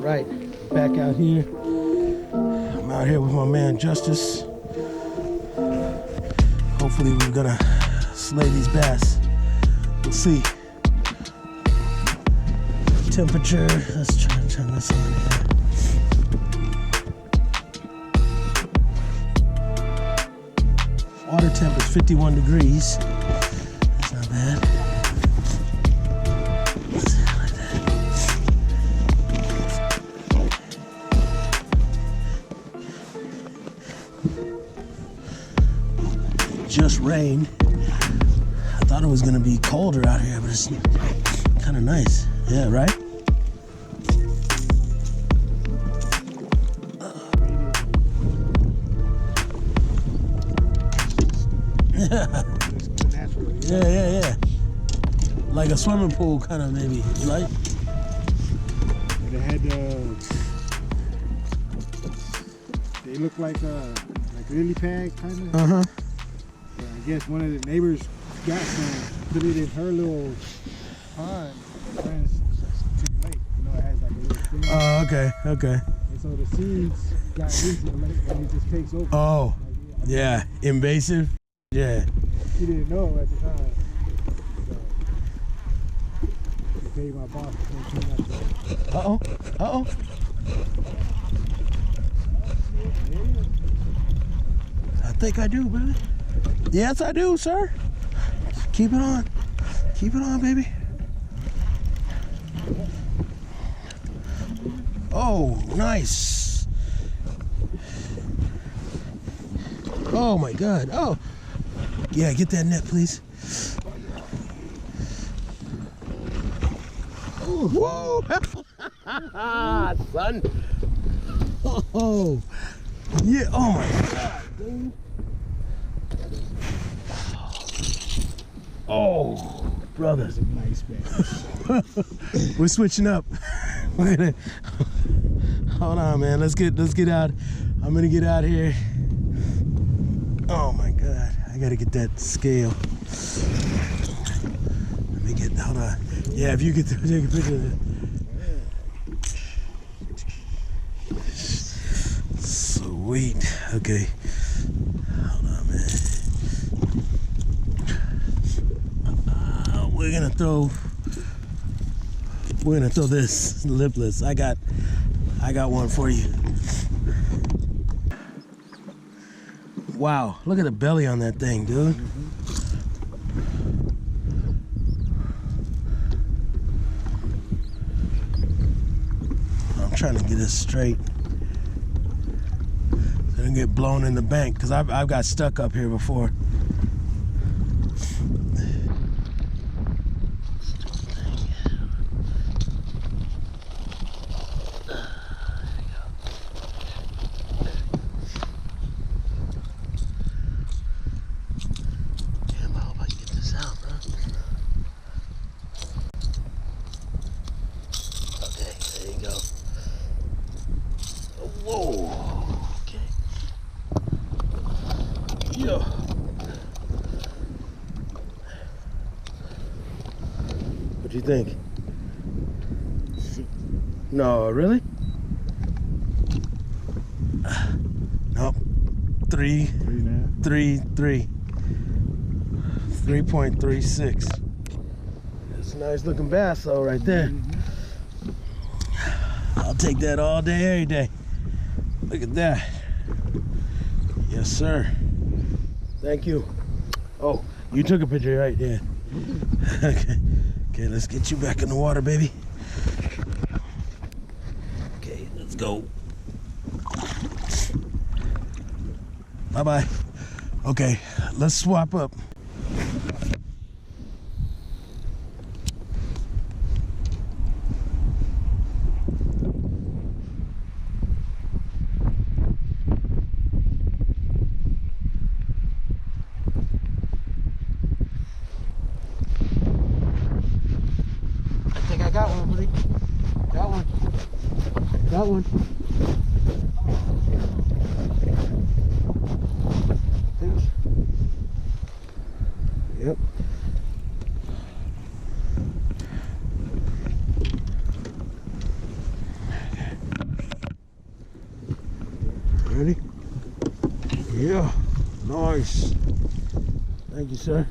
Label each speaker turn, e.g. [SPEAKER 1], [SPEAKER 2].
[SPEAKER 1] right, back out here. I'm out here with my man Justus. Hopefully we're gonna slay these bass. We'll see. Temperature, let's try to turn this on here. Water temp is 51 degrees. That's not bad. Let's see, like that. Just rained. I thought it was gonna be colder out here, but it's kind of nice. Yeah, right? Yeah. Like a swimming pool, kind of maybe. You like?
[SPEAKER 2] They had they look like lily pad kind of.
[SPEAKER 1] Uh-huh.
[SPEAKER 2] So I guess one of the neighbors got some, put it in her little pond. Ran to the lake. You know, it has like a little thing.
[SPEAKER 1] Oh, okay.
[SPEAKER 2] And so the seeds got into the lake and it just takes over.
[SPEAKER 1] Oh, yeah. Invasive? Yeah.
[SPEAKER 2] She didn't know at the time. So she paid my boss to clean up.
[SPEAKER 1] Uh-oh. I think I do, baby. Yes, I do, sir. Keep it on. Keep it on, baby. Oh, nice. Oh, my God. Oh. Yeah, get that net, please. Whoa! Son. Oh, yeah. Oh my God, dude. Oh, brother.
[SPEAKER 2] That's a nice bass.
[SPEAKER 1] We're switching up. We're gonna hold on, man. Let's get out. I'm gonna get out here. Oh my God, I gotta get that scale. Let me get. Hold on. Yeah, if you could take a picture of it. Sweet. Okay. Hold on, man. We're gonna throw this lipless. I got one for you. Wow, look at the belly on that thing, dude. I'm trying to get this straight. So I don't get blown in the bank, because I've got stuck up here before. What do you think? No, really? Nope. 3.36. That's a nice looking bass though right there. I'll take that all day, every day. Look at that. Yes, sir. Thank you. Oh, you took a picture right there. Okay, let's get you back in the water, baby. Okay, let's go. Bye-bye. Okay, let's swap up. I got one, buddy. Got one. Got one. Yep. Thank you, sir.